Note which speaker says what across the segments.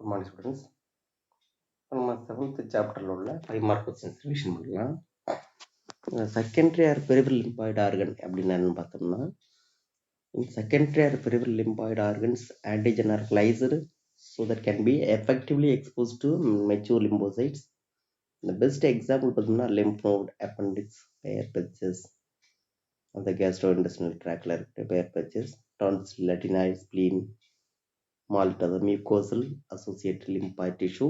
Speaker 1: Good morning, students. நம்ம seventh சாப்டர்ல உள்ள 5 மார்க் கொஸ்டின் சொல்யூஷன் பண்ணலாம். Secondary R peripheral lymphoid organ அப்படின்னு என்னன்னு பார்த்தோம்னா, in secondary or peripheral lymphoid organs, antigen are lysed so that can be effectively exposed to mature lymphocytes. The best example பார்த்தோம்னா lymph node, appendix, Peyer's patches, அந்த gastrointestinal tract Peyer's patches, tonsil, adenoid, spleen, malta, the mucosal associated lymphoid tissue,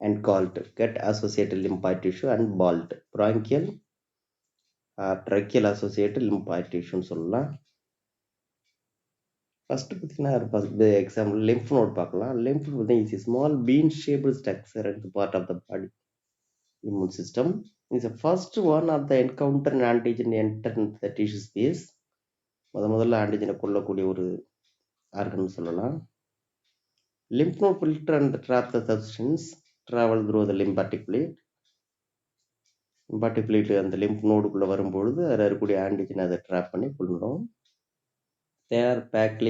Speaker 1: and called gut associated lymphoid tissue, and bald bronchial tracheal associated lymphoid tissue சொல்லலாம். First பார்த்தீங்கன்னா example lymph node பார்க்கலாம். Lymph node is small bean shaped structure at the part of the body immune system is the first one of the encounter antigen enter the tissue space. முதல்ல ஆன்டிஜனை கொல்லக்கூடிய ஒரு organ சொல்லலாம். Lymph node filter and trap the substance travel through the lymphatic plate. Lymphatic plate அந்த lymph நோடுக்குள்ளே வரும்பொழுது அதில் இருக்கக்கூடிய ஆன்டிஜனை அதை ட்ராப் பண்ணி கொள்ளும். They are packed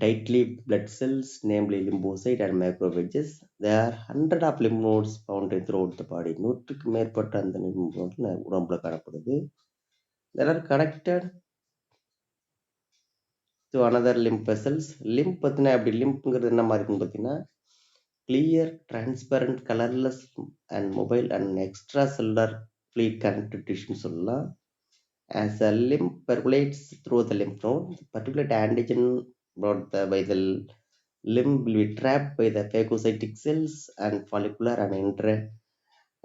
Speaker 1: tightly with blood cells, namely lymphocytes and macrophages. There are hundreds of lymph nodes found throughout the body. நூற்றுக்கு மேற்பட்ட அந்த lymph nodes உடம்புல காணப்படுது. They are connected to another lymph vessels. Lymph பார்த்தீங்கன்னா அப்படி லிம்ப்ங்கிறது என்ன மாதிரி இருக்குன்னு பார்த்தீங்கன்னா clear, transparent, colorless and mobile and extracellular fluid connected tissue சொல்லலாம். As a lymph percolates through the lymph node, the particular antigen brought by the lymph will be trapped by the phagocytic cells and follicular and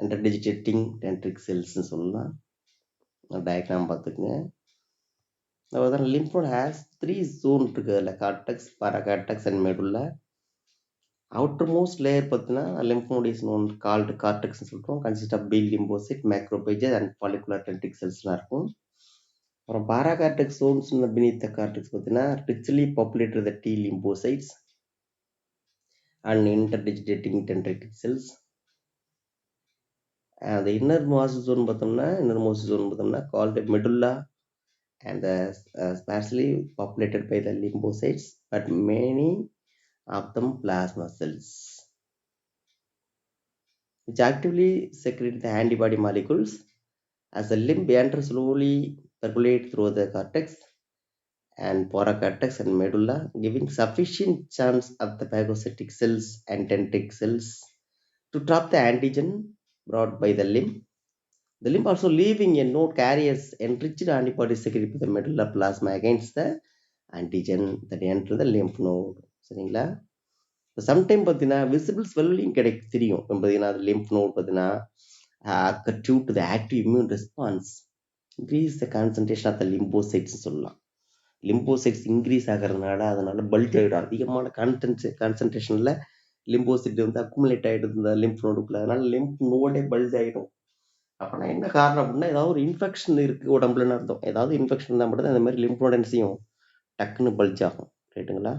Speaker 1: interdigitating dendritic cells சொல்லலாம். Diagram பார்த்துக்குங்க. அதாவது lymph node has 3 zones இருக்கு. அதில் cortex, paracortex and medulla. outermost layer பார்த்தீங்கன்னா lymph node is known called cortex சொல்றோம். consist of B lymphocyte, macrophages and follicular dendritic cells இருக்கும். அப்புறம் பாராகார்டெக்ஸ் zones beneath the cortex பார்த்தீங்கன்னா richly populated the T lymphocytes and interdigitating dendritic cells. The innermost zone பார்த்தோம்னா called medulla and sparsely populated by the lymphocytes, but many of them plasma cells which actively secrete the antibody molecules. As the lymph enters slowly percolate through the cortex and paracortex and medulla, giving sufficient chance of the phagocytic cells and dendritic cells to trap the antigen brought by the lymph. The lymph also leaving a node carriers enriched antibodies secreted by the medulla plasma against the antigen that enter the lymph node. சரிங்களா? Sometime பார்த்தீங்கன்னா visible swelling தெரியும். பார்த்தீங்கன்னா lymph node பார்த்தீங்கன்னா due to the active immune response increase the concentration of the lymphocytes சொல்லலாம். Lymphocytes increase ஆகிறதுனால அதனால bulge ஆகிடும். அதிகமான கான்சன்ட்ரேஷனில் லிம்போசைட் வந்து அக்குமுலேட் ஆகிடுது இந்த லிம்ப் நோடுக்குள்ள. அதனால லிம்ப் நோடே பல்ஜ் ஆகிடும். அப்போனா என்ன காரணம் அப்படின்னா ஏதாவது ஒரு இன்ஃபெக்ஷன் இருக்குது உடம்புலன்னு அர்த்தம். ஏதாவது இன்ஃபெக்ஷன் இருந்தால் மட்டும் தான் இந்த மாதிரி லிம்ப் நோட என்ன செய்யும், டக்குன்னு பல்ஜ் ஆகும். ரைட்டுங்களா?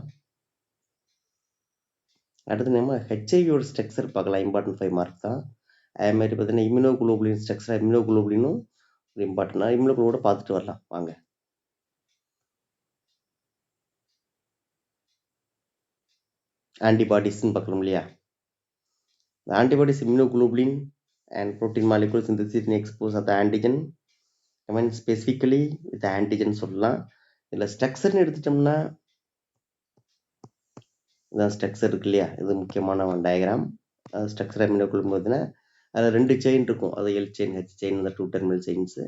Speaker 1: அடுத்து நம்ம ஹெச்ஐவியோட ஸ்ட்ரக்சர் பார்க்கலாம். இம்பார்ட்டன்ட் 5 மார்க் தான். அதே மாதிரி பார்த்தீங்கன்னா இம்யூனோகுளோபுலின் ஸ்ட்ரக்சர், இம்யூனோகுளோபுலினும் ஒரு இம்பார்ட்டன்ட். இம்யூனோகுளோட பார்த்துட்டு வரலாம் வாங்க. ஆன்டிபாடிஸ்ன்னு பார்க்கணும் இல்லையா? The antibodies, immunoglobulin and protein molecules synthesis in expose of the antigen. I mean specifically with the antigen சொல்லலாம். இதில் ஸ்ட்ரக்சர்னு எடுத்துட்டோம்னா இதான் ஸ்ட்ரக்சர் இருக்கு இல்லையா, இது முக்கியமான டயக்ராம். ஸ்ட்ரக்சர் இம்யூனோகுளோபுலின் பார்த்தீங்கன்னா அதில் 2 செயின் இருக்கும். அது எல் செயின், ஹெச் செயின், இந்த 2 டெர்மினல் செயின்ஸு.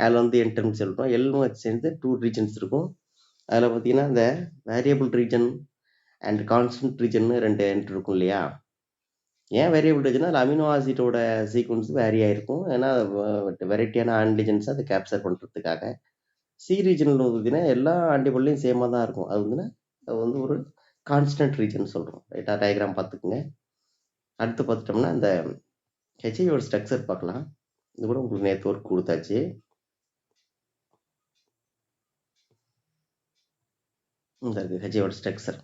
Speaker 1: அதில் வந்து என் டெர்மினல் சொல்கிறோம். எல்லும் ஹெச் சேர்ந்து 2 ரீஜன்ஸ் இருக்கும். அதில் பார்த்தீங்கன்னா இந்த variable region and constant region 2 என்ட்ரு இருக்கும் இல்லையா? ஏன் வேரியபிள் ரீஜன்னா அது அமினோ ஆசிட்டோட சீக்வன்ஸ் வேரி ஆகிருக்கும். ஏன்னா வெரைட்டியான ஆன்டிஜன்ஸ் அதை கேப்சர் பண்ணுறதுக்காக. சி ரீஜனில் பார்த்தீங்கன்னா எல்லா ஆன்டிபாடிலையும் சேமாக தான் இருக்கும். அது வந்து ஒரு கான்ஸ்டன்ட் ரீஜன் சொல்கிறோம். ரைட்டா? டயக்ராம் பார்த்துக்குங்க. அடுத்து பார்த்துட்டோம்னா இந்த ஹெச்ஐவியோட ஸ்ட்ரக்சர் பார்க்கலாம். இது கூட உங்களுக்கு நேற்று ஒர்க் கொடுத்தாச்சு. இந்த இருக்குது ஹெச்ஐவியோட ஸ்ட்ரக்சர்.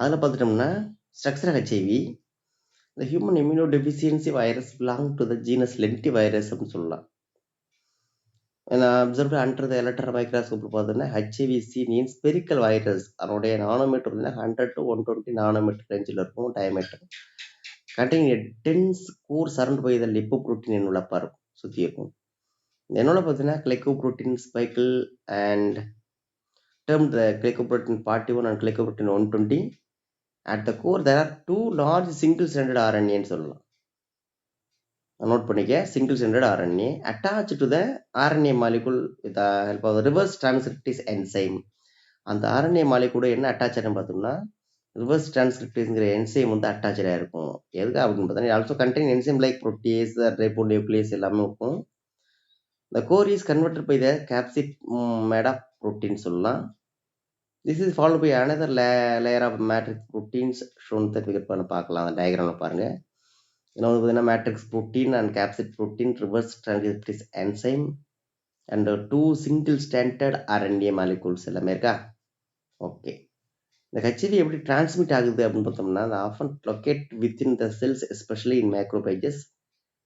Speaker 1: அதில் பார்த்துட்டோம்னா structure HIV the human immunodeficiency virus belong to the genus lentivirus அப்படின்னு சொல்லலாம். when observed under the electron microscope பார்த்தோம்னா HIV is seen in spherical virus. அதனுடைய நானோமீட்டர் வந்து 100 to 120 நானோமீட்டர் ரேஞ்சில் இருக்கும் diameter. Containing a dense core surrounded by the lipoprotein என்னுள்ள இருக்கும் சுற்றி இருக்கும். என்னோட பார்த்தீங்கன்னா glycoprotein spicle and termed the glycoprotein 41 and glycoprotein 120. At the core there are two large single stranded RNA ன்னு சொல்லலாம். நோட் பண்ணிக்க single stranded RNA attached to the RNA molecule with the help of the reverse transcriptase enzyme. அந்த RNA molecule என்ன attach ஆகும் பார்த்தோம்னா reverse டிரான்ஸ்கிரிப்டேஸ்ங்கிற enzyme வந்து அட்டாச்சாக இருக்கும். எதுக்கு அப்படின்னு பார்த்தீங்கன்னா ஆல்சோ கண்டெயின் என்சைம் லைக் புரோட்டேஸ் ரைபோநியூக்ளியஸ் எல்லாமே இருக்கும். The core is converted by the capsid made of protein சொல்லலாம். This is followed by another layer of matrix proteins shown that we can பார்க்கலாம். அந்த டயக்ராம்ல பாருங்க. இன்னொன்று பார்த்தீங்கன்னா matrix protein and capsid protein reverse transcriptase enzyme and two single standard RNA molecules எல்லாமே இருக்கா. Okay, இந்த HIV எப்படி டிரான்ஸ்மிட் ஆகுது அப்படின்னு பார்த்தோம்னா அது often locate within the cells especially in macrophages.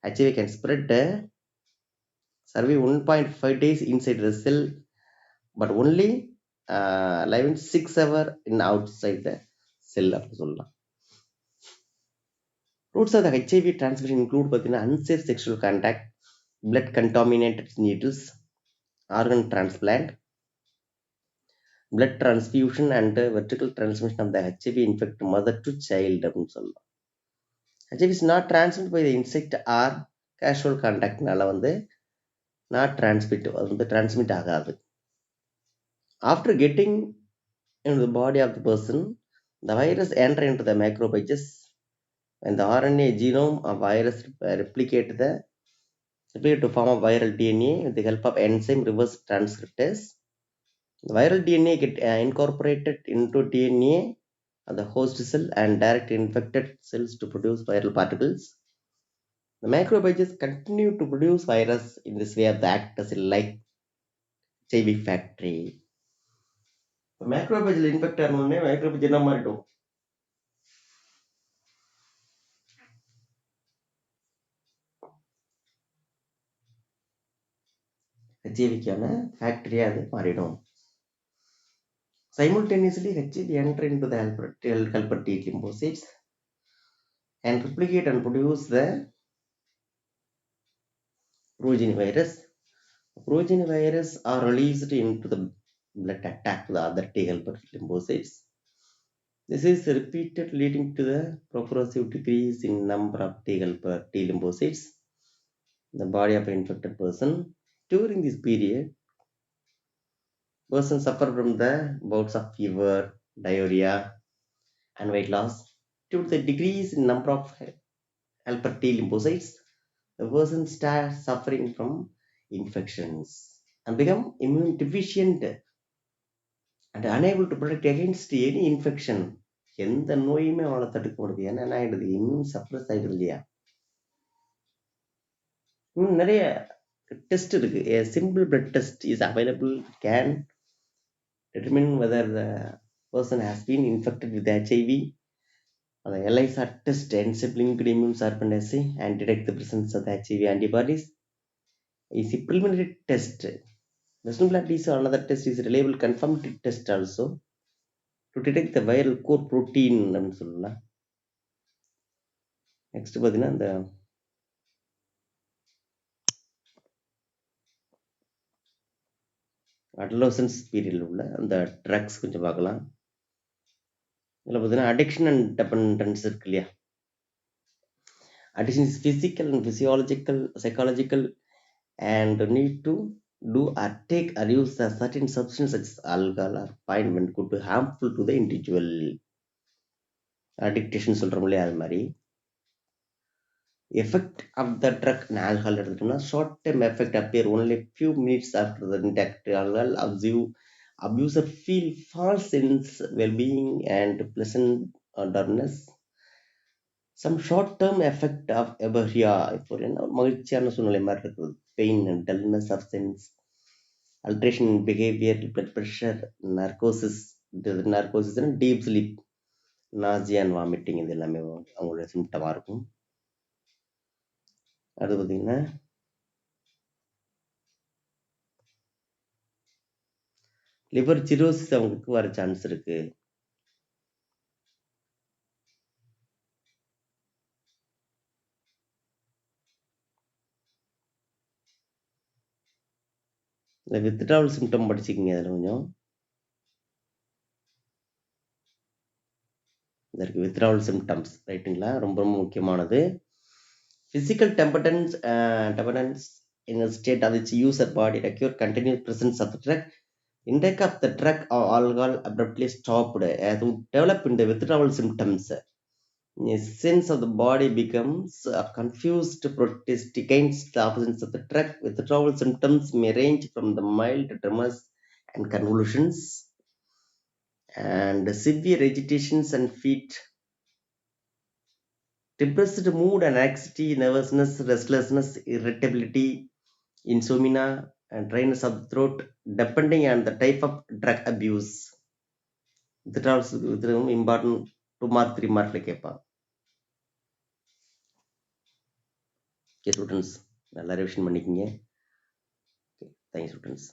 Speaker 1: HIV can spread survive 1.5 days inside the cell but only live in 6 hours in outside the cell அப்படின்னு சொல்லலாம். Routes of the HIV transmission include பார்த்தீங்கன்னா unsafe sexual contact, blood contaminated needles, organ transplant, blood transfusion and vertical transmission of the HIV infected mother to child அப்படின்னு சொல்லலாம். HIV is not transmitted by the insect or casual contactனால வந்து not transmit அது வந்து transmit ஆகாது. After getting into the body of the person, the virus enter into the macrophages. When the RNA genome of virus replicate to form a viral DNA with the help of enzyme reverse transcriptase. The viral DNA get incorporated into DNA of the host cell and direct infected cells to produce viral particles. The macrophages continue to produce virus in this way of the act as like HIV factory. மேக்ரோபேஜில் infect ஆனோடனே macrophage என்ன மாறிடும், ஹெச்ஐவிக்கான ஃபேக்டரியாக அது மாறிடும். Simultaneously, HIV enter into the helper T lymphocytes and replicate and produce the progenivirus. Progenivirus are released into the blood attack the other T helper lymphocytes. This is repeated leading to the progressive decrease in number of T helper T lymphocytes in the body of an infected person. During this period, person suffer from the bouts of fever, diarrhea, and weight loss. Due to the decrease in number of helper T lymphocytes, the person starts suffering from infections and become immune deficient and unable to protect against any infection. எந்த நோயுமே அவளை தடுக்க முடியாது. ஏன்னா என்ன ஆயிடுது, immune suppress ஆயிடுது இல்லையா. இன்னும் நிறைய டெஸ்ட் இருக்கு. A simple blood test is available, can determine whether the person has been infected with HIV. The ELISA test enzyme-linked immunosorbent assay and detect the presence of the HIV antibodies. Is a preliminary test. Western blot is another test, is a reliable confirmatory test also to detect the viral core protein அப்படின்னு சொல்லலாம். Next பார்த்தீங்கன்னா இந்த அடலோசன்ஸ் பீரியடில் உள்ள அந்த drugs கொஞ்சம் பார்க்கலாம். இதில் பார்த்தீங்கன்னா அடிக்ஷன் அண்ட் டெபெண்டன்ஸ் இருக்கு இல்லையா. Addiction is physical and physiological, psychological and need to do or take or use a certain substance such as alcohol or wine when could be harmful to the individual. Addiction சொல்றோம் இல்லையா, அது மாதிரி effect of the drug alcohol எடுத்துட்டோம்னா short time effect appear only few minutes after the intake alcohol abuser feel false sense wellbeing and pleasant டர்னஸ். Some short term effect of euphoria, இப்போ என்ன மகிழ்ச்சியான சூழ்நிலை மாதிரி இருக்குது. Pain and dullness of sense, alteration in behaviour, blood pressure, narcosis, deep sleep, nausea and vomiting, இது எல்லாமே அவங்களோட சிம்டமாக இருக்கும். அது பார்த்தீங்கன்னா லிவர் சிரோசிஸ் அவங்களுக்கு வர சான்ஸ் இருக்கு. இந்த வித்ட்ராவல் சிம்டம் படிச்சுக்கங்க அதில் கொஞ்சம். இதற்கு வித்ட்ராவல் சிம்டம்ஸ் ரைட்டுங்களா, ரொம்ப ரொம்ப முக்கியமானது. Physical dependence in a state of its user body require continuous presence of the drug. Intake of the drug or alcohol abruptly stopped as would develop in the withdrawal symptoms. A sense of the body becomes confused, protest against the absence of the drug. Withdrawal symptoms may range from the mild tremors and convulsions and severe agitations and feet, depressed mood and anxiety, nervousness, restlessness, irritability, insomnia, and dryness of the throat, depending on the type of drug abuse. Withdrawals important 2 mark 3 மார்க்ல கேட்பான். Okay students, நல்லா revision பண்ணிக்கிங்க. Okay, thank you students.